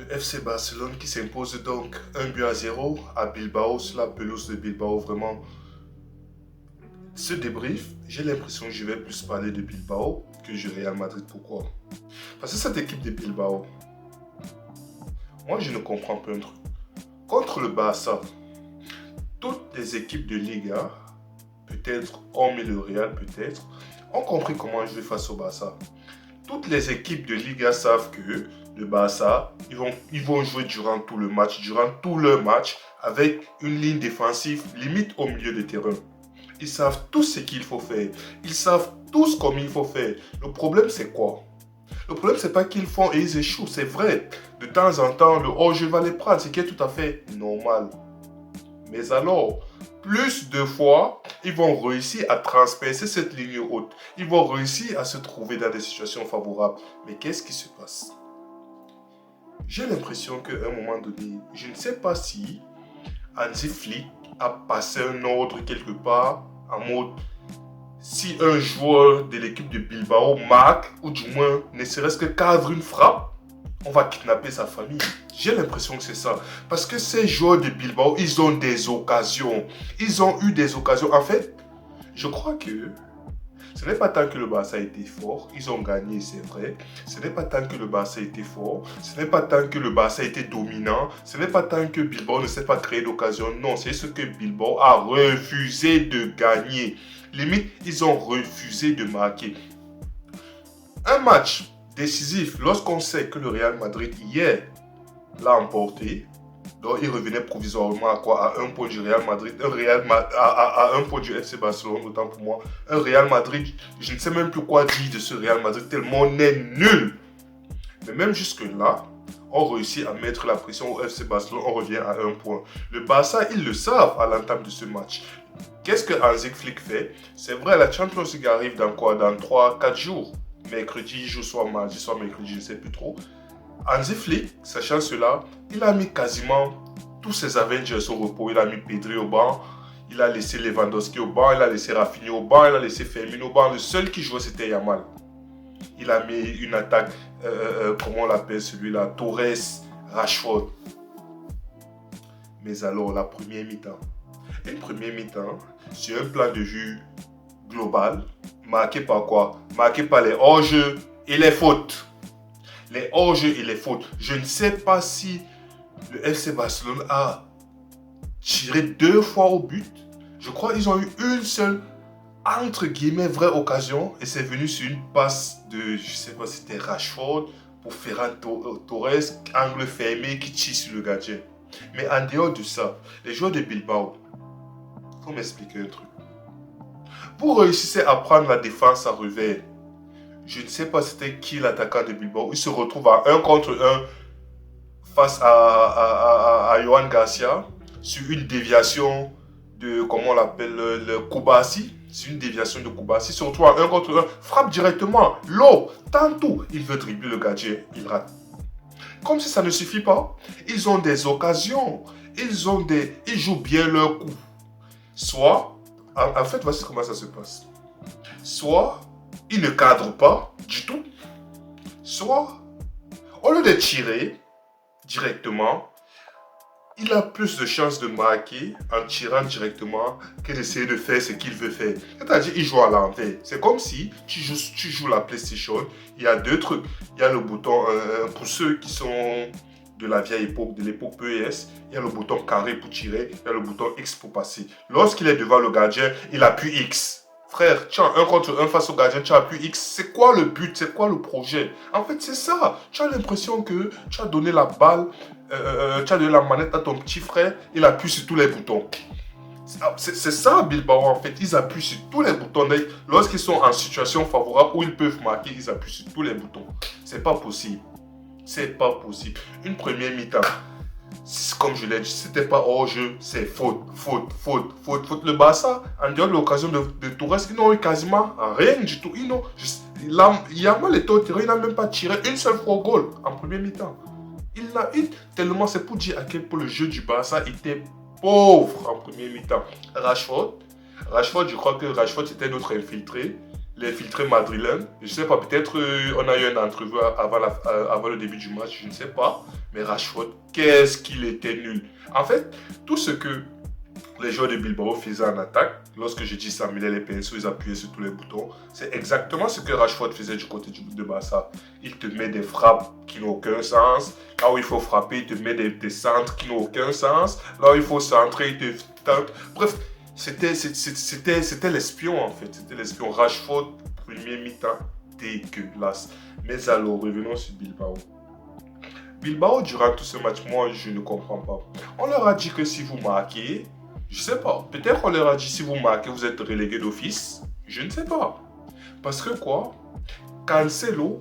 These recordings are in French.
FC Barcelone qui s'impose donc 1-0 à Bilbao, sur la pelouse de Bilbao. Vraiment, ce débrief, j'ai l'impression que je vais plus parler de Bilbao que du Real Madrid. Pourquoi? Parce que cette équipe de Bilbao, moi je ne comprends pas un truc. Contre le Barça, toutes les équipes de Liga, peut-être, hormis le Real peut-être, ont compris comment jouer face au Barça. Toutes les équipes de Liga savent que le Barça, ils vont jouer durant tout le match, avec une ligne défensive limite au milieu de terrain. Ils savent tout ce qu'il faut faire. Ils savent tous comment il faut faire. Le problème, c'est quoi? Le problème, c'est pas qu'ils font et ils échouent. C'est vrai. De temps en temps, le hors-jeu va les prendre, ce qui est tout à fait normal. Mais alors, plus de fois, ils vont réussir à transpercer cette ligne haute. Ils vont réussir à se trouver dans des situations favorables. Mais qu'est-ce qui se passe? J'ai l'impression qu'à un moment donné, je ne sais pas si Hansi Flick a passé un ordre quelque part en mode si un joueur de l'équipe de Bilbao marque, ou du moins ne serait-ce que cadre une frappe, on va kidnapper sa famille. J'ai l'impression que c'est ça. Parce que ces joueurs de Bilbao, ils ont des occasions. Ils ont eu des occasions. En fait, je crois que ce n'est pas tant que le Barça a été fort. Ils ont gagné, c'est vrai. Ce n'est pas tant que le Barça a été fort. Ce n'est pas tant que le Barça a été dominant. Ce n'est pas tant que Bilbao ne s'est pas créé d'occasion. Non, c'est ce que Bilbao a refusé de gagner. Limite, ils ont refusé de marquer. Un match décisif, lorsqu'on sait que le Real Madrid hier l'a emporté, donc il revenait provisoirement à quoi? À un point du Real Madrid, à un point du FC Barcelone, autant pour moi. Un Real Madrid, je ne sais même plus quoi dire de ce Real Madrid, tellement on est nul. Mais même jusque-là, on réussit à mettre la pression au FC Barcelone, on revient à un point. Le Barça, ils le savent à l'entame de ce match. Qu'est-ce que Hansi Flick fait? C'est vrai, la Champions League arrive dans quoi? Dans 3-4 jours. Mercredi, il joue soit mardi, soit mercredi, je ne sais plus trop. Hansi Flick, sachant cela, il a mis quasiment tous ses Avengers au repos. Il a mis Pedri au banc, il a laissé Lewandowski au banc, il a laissé Rafinha au banc, il a laissé Firmino au banc. Le seul qui jouait, c'était Yamal. Il a mis une attaque, comment on l'appelle celui-là, Torres, Rashford. Mais alors, la première mi-temps. Une première mi-temps, sur un plan de vue global, marqué par quoi? Marqué par les hors-jeux et les fautes. Les hors-jeux et les fautes. Je ne sais pas si le FC Barcelone a tiré 2 fois au but. Je crois qu'ils ont eu une seule, entre guillemets, vraie occasion. Et c'est venu sur une passe de, je ne sais pas si c'était Rashford pour Ferran Torres, angle fermé qui tire sur le gardien. Mais en dehors de ça, les joueurs de Bilbao, il faut m'expliquer un truc. Vous réussissez à prendre la défense à revers. Je ne sais pas c'était qui l'attaquant de Bilbao. Il se retrouve à 1 contre 1 face à Johan Garcia sur une déviation de, comment on l'appelle, le Koubassi. C'est une déviation de Koubassi. Il se retrouve à 1 contre 1. Frappe directement. L'eau, tantôt, il veut dribbler le gardien. Il rate. Comme si ça ne suffit pas. Ils ont des occasions. Ils jouent bien leur coup. Soit, en fait, voici comment ça se passe. Soit, ils ne cadrent pas du tout. Soit, au lieu de tirer directement, il a plus de chances de marquer en tirant directement que d'essayer de faire ce qu'il veut faire. C'est-à-dire, il joue à l'envers. C'est comme si tu joues la PlayStation. Il y a 2 trucs. Il y a le bouton, pour ceux qui sont de la vieille époque, de l'époque PES, il y a le bouton carré pour tirer, il y a le bouton X pour passer. Lorsqu'il est devant le gardien, il appuie X. Frère, tu as 1 contre 1 face au gardien, tu appuies X. C'est quoi le but? C'est quoi le projet? En fait, c'est ça. Tu as l'impression que tu as donné la balle, tu as donné la manette à ton petit frère, il appuie sur tous les boutons. C'est ça, Bilbao, en fait. Ils appuient sur tous les boutons. Lorsqu'ils sont en situation favorable où ils peuvent marquer, ils appuient sur tous les boutons. C'est pas possible. C'est pas possible. Une première mi-temps, comme je l'ai dit, c'était pas hors-jeu, c'est faute. Le Barça, en dehors de l'occasion de Torres, ils n'ont eu quasiment rien du tout. Yamal était au terrain, il n'a même pas tiré une seule fois au goal en première mi-temps. Tellement, c'est pour dire à quel point le jeu du Barça était pauvre en première mi-temps. Rashford, je crois que Rashford c'était notre infiltré. l'infiltré madrilène. Je sais pas, peut-être on a eu une entrevue avant le début du match, je ne sais pas. Mais Rashford, qu'est-ce qu'il était nul. En fait, tout ce que les joueurs de Bilbao faisaient en attaque, lorsque je dis ça, mêlaient les pinceaux, ils appuyaient sur tous les boutons, c'est exactement ce que Rashford faisait du côté de Barça. Il te met des frappes qui n'ont aucun sens. Là où il faut frapper, il te met des centres qui n'ont aucun sens. Là où il faut centrer, il te tente. Bref, c'était l'espion en fait. C'était l'espion. Rashford, premier mi-temps, dégueulasse. Mais alors, revenons sur Bilbao. Bilbao, durant tout ce match, moi, je ne comprends pas. On leur a dit que si vous marquez, je sais pas, peut-être on leur a dit si vous marquez, vous êtes relégué d'office. Je ne sais pas. Parce que quoi, Cancelo,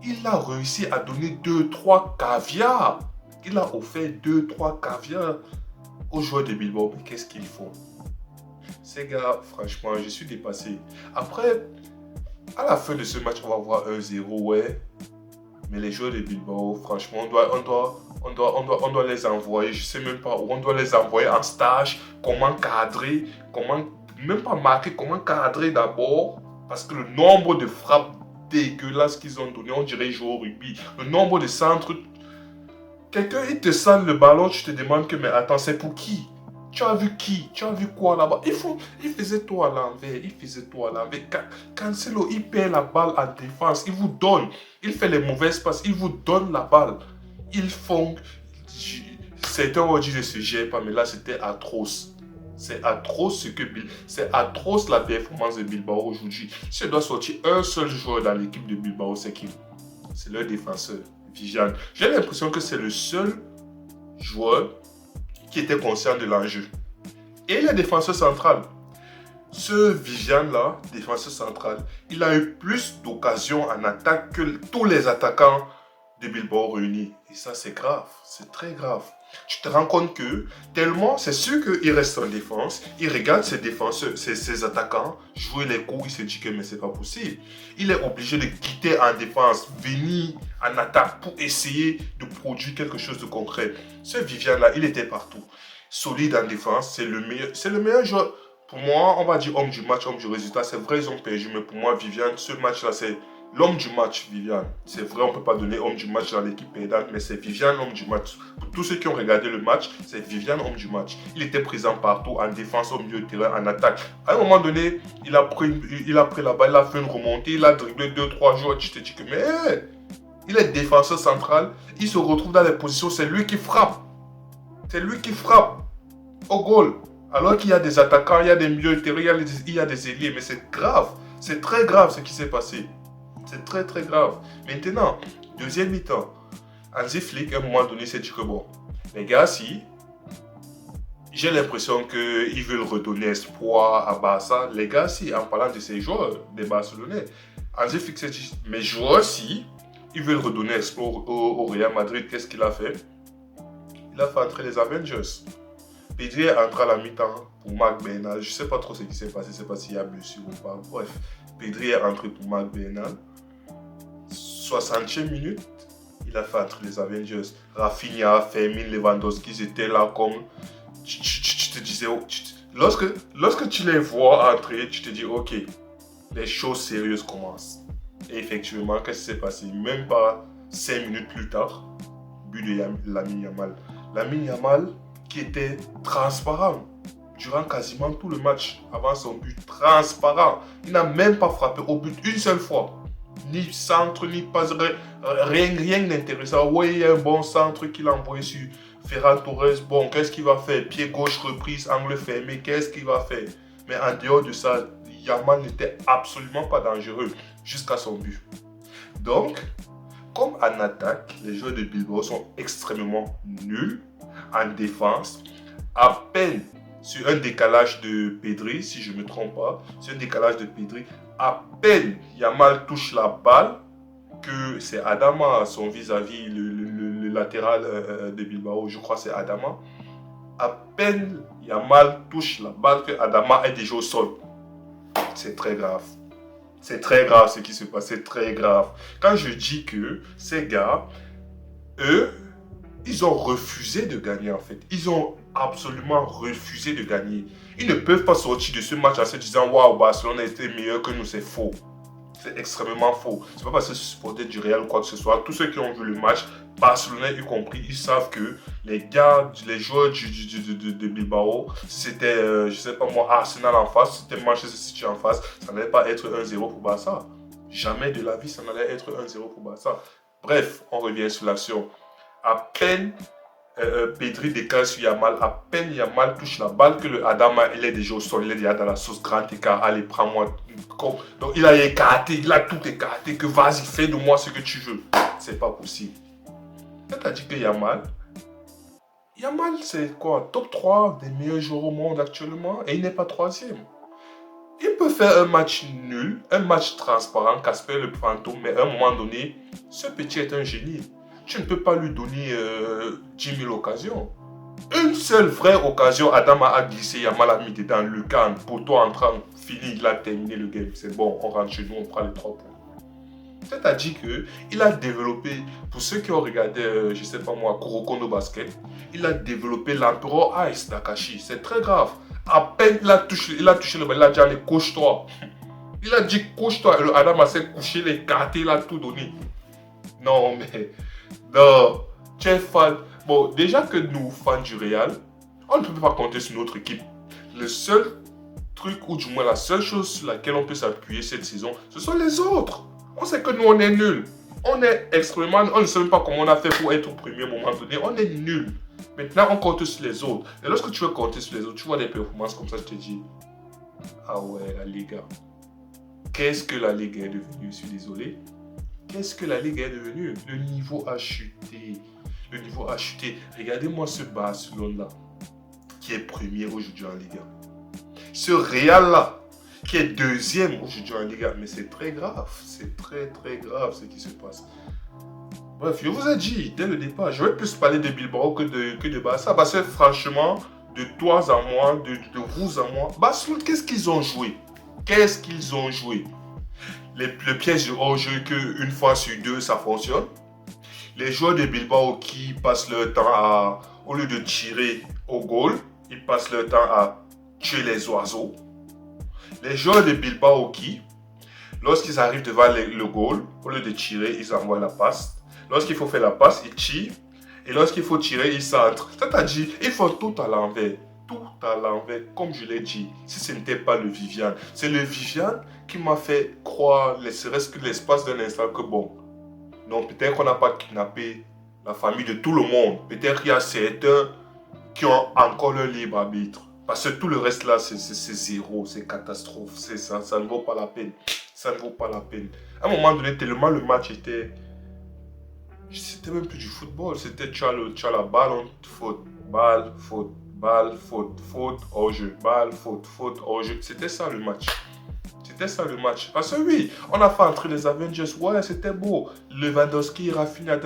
il a réussi à donner 2-3 caviars. Il a offert 2-3 caviars aux joueurs de Bilbao. Mais qu'est-ce qu'ils font? Ces gars, franchement, je suis dépassé. Après, à la fin de ce match, on va voir 1-0, ouais. Mais les joueurs de Bilbao, franchement, on doit les envoyer, je sais même pas où, on doit les envoyer en stage, comment cadrer, comment, même pas marquer, comment cadrer d'abord, parce que le nombre de frappes dégueulasses qu'ils ont donné, on dirait jouer au rugby, le nombre de centres, quelqu'un il te sale le ballon, tu te demandes que, mais attends, c'est pour qui? Tu as vu qui? Tu as vu quoi là-bas? Il faisait tout à l'envers. Il faisait tout à l'envers. Cancelo, il perd la balle en défense. Il vous donne. Il fait les mauvaises passes. Il vous donne la balle. Ils font... Certains ont dit je ne se gère pas, mais là c'était atroce. C'est atroce ce que c'est atroce la performance de Bilbao aujourd'hui. Si je dois sortir un seul joueur dans l'équipe de Bilbao, c'est qui? C'est leur défenseur, Vivian. J'ai l'impression que c'est le seul joueur qui était conscient de l'enjeu. Et le défenseur central, ce Vivian-là, défenseur central, il a eu plus d'occasions en attaque que tous les attaquants de Bilbao réunis. Et ça, c'est grave, c'est très grave. Tu te rends compte que tellement, c'est sûr qu'il reste en défense, il regarde ses défenseurs, ses attaquants jouer les coups, il se dit que mais c'est pas possible. Il est obligé de quitter en défense, venir en attaque pour essayer de produire quelque chose de concret. Ce Vivian-là, il était partout. Solide en défense, c'est le meilleur joueur. Pour moi, on va dire homme du match, homme du résultat. C'est vrai, ils ont perdu, mais pour moi, Vivian, ce match-là, c'est l'homme du match, Vivian. C'est vrai, on ne peut pas donner homme du match dans l'équipe perdante, mais c'est Vivian, l'homme du match. Pour tous ceux qui ont regardé le match, c'est Vivian, homme du match. Il était présent partout, en défense, au milieu de terrain, en attaque. À un moment donné, il a pris la balle, il a fait une remontée, il a dribblé 2-3 joueurs. Tu te dis que, mais hey, il est défenseur central, il se retrouve dans les positions, c'est lui qui frappe. C'est lui qui frappe au goal. Alors qu'il y a des attaquants, il y a des milieux de terrain, il y a des ailiers, mais c'est grave. C'est très grave ce qui s'est passé. C'est très très grave. Maintenant, deuxième mi-temps, Hansi Flick, à un moment donné, s'est dit que bon, les gars, si, j'ai l'impression qu'ils veulent redonner espoir à Barça. Les gars, si, en parlant de ces joueurs, des Barcelonais, Hansi Flick s'est dit, mes joueurs, si, ils veulent redonner espoir au Real Madrid, qu'est-ce qu'il a fait? Il a fait entrer les Avengers. Pedri est entré à la mi-temps pour Marc Bernal. Je ne sais pas trop ce qui s'est passé, je ne sais pas s'il y a blessure ou pas. Bref, Pedri est entré pour Marc Bernal. 60e minute, il a fait entrer les Avengers. Rafinha, Fermin, Lewandowski, ils étaient là comme... Tu te disais... Lorsque tu les vois entrer, tu te dis, ok, les choses sérieuses commencent. Et effectivement, qu'est-ce qui s'est passé? Même pas 5 minutes plus tard, but de Lamine Yamal. Lamine Yamal qui était transparent durant quasiment tout le match avant son but, transparent. Il n'a même pas frappé au but une seule fois. Ni centre, ni passe, rien d'intéressant. Oui, il y a un bon centre qu'il a envoyé sur Ferran Torres. Bon, qu'est-ce qu'il va faire? Pied gauche reprise, angle fermé, qu'est-ce qu'il va faire? Mais en dehors de ça, Yamal n'était absolument pas dangereux jusqu'à son but. Donc, comme en attaque, les joueurs de Bilbao sont extrêmement nuls. En défense, à peine sur un décalage de Pedri, si je ne me trompe pas, sur un décalage de Pedri, à peine Yamal touche la balle, que c'est Adama, son vis-à-vis, le latéral de Bilbao, je crois que c'est Adama, à peine Yamal touche la balle que Adama est déjà au sol. C'est très grave. C'est très grave ce qui se passe, c'est très grave. Quand je dis que ces gars, eux, ils ont refusé de gagner en fait. Ils ont absolument refusé de gagner. Ils ne peuvent pas sortir de ce match en se disant waouh, Barcelone a été meilleur que nous, c'est faux. C'est extrêmement faux. C'est pas parce que c'est supporter du Real ou quoi que ce soit. Tous ceux qui ont vu le match, Barcelonais y compris, ils savent que les gars, les joueurs de Bilbao, c'était, je sais pas moi, Arsenal en face, c'était Manchester City en face, ça n'allait pas être 1-0 pour Barça. Jamais de la vie, ça n'allait être 1-0 pour Barça. Bref, on revient sur l'action. À peine Pedri décale sur Yamal, à peine Yamal touche la balle que le Adama, il est déjà au sol, il est déjà dans la sauce grand écart. Allez, prends-moi. Donc il a écarté, il a tout écarté, que vas-y, fais de moi ce que tu veux. C'est pas possible. C'est-à-dire que Yamal, c'est quoi? Top 3 des meilleurs joueurs au monde actuellement et il n'est pas troisième. Il peut faire un match nul, un match transparent, Casper le fantôme, mais à un moment donné, ce petit est un génie. Tu ne peux pas lui donner 10 000 occasions. Une seule vraie occasion, Adama a glissé, Yamal a mis dedans le can, poteau entrant, fini, il a terminé le game. C'est bon, on rentre chez nous, on prend les 3 points. C'est-à-dire qu'il a développé, pour ceux qui ont regardé, je ne sais pas moi, Kuroko no Basket, il a développé l'empereur Ice Takashi. C'est très grave. À peine il a touché le ballon, il a dit allez, couche-toi. Il a dit couche-toi. Et le Adam s'est couché, les écarté, il a tout donné. Non, mais. Non. Tu es fan. Bon, déjà que nous, fans du Real, on ne peut pas compter sur notre équipe. Le seul truc, ou du moins la seule chose sur laquelle on peut s'appuyer cette saison, ce sont les autres. On sait que nous, on est nuls. On est extrêmement. On ne sait même pas comment on a fait pour être au premier moment donné. On est nuls. Maintenant, on compte sur les autres. Et lorsque tu veux compter sur les autres, tu vois des performances comme ça, je te dis, ah ouais, la Liga. Qu'est-ce que la Liga est devenue? Je suis désolé. Qu'est-ce que la Liga est devenue? Le niveau a chuté. Le niveau a chuté. Regardez-moi ce Barcelone-là, qui est premier aujourd'hui en Liga. Ce Real-là, qui est deuxième aujourd'hui en Liga. Mais c'est très grave. C'est très, très grave ce qui se passe. Bref, je vous ai dit dès le départ, je vais plus parler de Bilbao que de Barça. Parce que franchement, de toi à moi, de vous à moi, Barcelone, qu'est-ce qu'ils ont joué? Qu'est-ce qu'ils ont joué? Le piège de hors-jeu qu'une fois sur deux, ça fonctionne. Les joueurs de Bilbao qui passent leur temps à, au lieu de tirer au goal, ils passent leur temps à tuer les oiseaux. Les joueurs de Bilbao qui, lorsqu'ils arrivent devant le goal, au lieu de tirer, ils envoient la passe. Lorsqu'il faut faire la passe, ils tirent. Et lorsqu'il faut tirer, ils centrent. C'est-à-dire, ils font tout à l'envers. Tout à l'envers, comme je l'ai dit. Si ce n'était pas le Viviane. C'est le Viviane qui m'a fait croire, ne serait-ce que l'espace d'un instant, que bon. Non, peut-être qu'on n'a pas kidnappé la famille de tout le monde. Peut-être qu'il y a certains qui ont encore leur libre arbitre. Parce que tout le reste là, c'est zéro, c'est catastrophe. Ça ne vaut pas la peine. Ça ne vaut pas la peine. À un moment donné, tellement le match était... C'était même plus du football, c'était tu as la balle, on faute, balle, faute, faute, hors-jeu, balle, faute, hors-jeu. C'était ça le match. C'était ça le match. Parce que oui, on a fait entrer les Avengers, ouais, c'était beau. Lewandowski, Rafinha,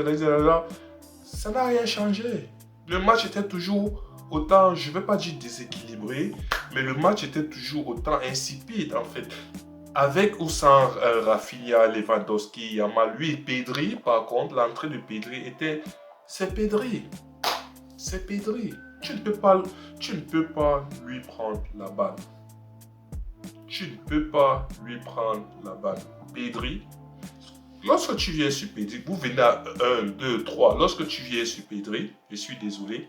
ça n'a rien changé. Le match était toujours autant, je ne vais pas dire déséquilibré, mais le match était toujours autant insipide en fait. Avec ou sans Rafinha, Lewandowski, Yamal, lui, Pedri, par contre, l'entrée de Pedri était... C'est Pedri. C'est Pedri. Tu ne peux pas lui prendre la balle. Tu ne peux pas lui prendre la balle. Pedri, lorsque tu viens sur Pedri, vous venez à 1, 2, 3. Lorsque tu viens sur Pedri, je suis désolé,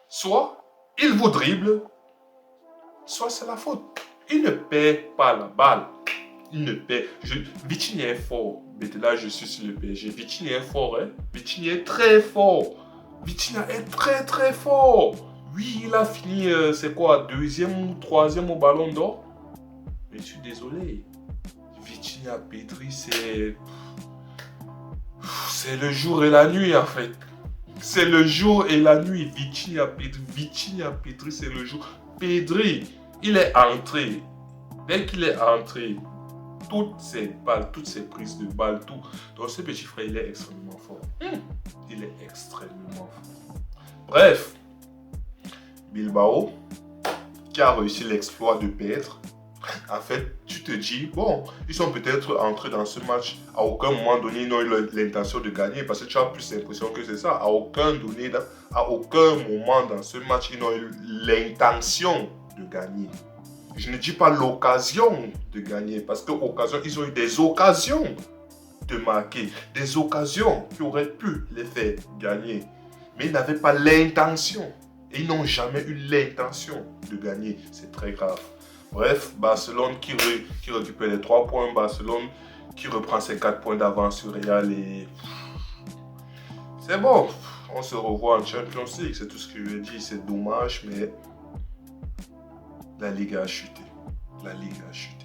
soit il vous dribble, soit c'est la faute. Il ne perd pas la balle. Il ne perd. Vitinha est fort. Mais là, je suis sur le PSG. Vitinha est fort, hein. Vitinha est très fort. Vitinha est très, très fort. Oui, il a fini, c'est quoi, deuxième ou troisième au Ballon d'Or. Mais je suis désolé. Vitinha, Pedri, c'est le jour et la nuit, en fait. C'est le jour et la nuit. Vitinha, Pedri, c'est le jour. Pedri, il est entré. Dès qu'il est entré, toutes ces balles, toutes ces prises de balles, tout. Donc ce petit frère, il est extrêmement fort. Il est extrêmement fort. Bref, Bilbao, qui a réussi l'exploit de perdre En fait, tu te dis, bon, ils sont peut-être entrés dans ce match. À aucun moment donné, ils n'ont eu l'intention de gagner. Parce que tu as plus l'impression que c'est ça. À aucun moment dans ce match, ils n'ont eu l'intention de gagner. Je ne dis pas l'occasion de gagner. Parce qu'occasion, ils ont eu des occasions de marquer. Des occasions qui auraient pu les faire gagner. Mais ils n'avaient pas l'intention. Et ils n'ont jamais eu l'intention de gagner. C'est très grave. Bref, Barcelone qui récupère les 3 points. Barcelone qui reprend ses 4 points d'avance sur Real. Et c'est bon. On se revoit en Champions League. C'est tout ce que je veux dire. C'est dommage, mais la Ligue a chuté. La Ligue a chuté.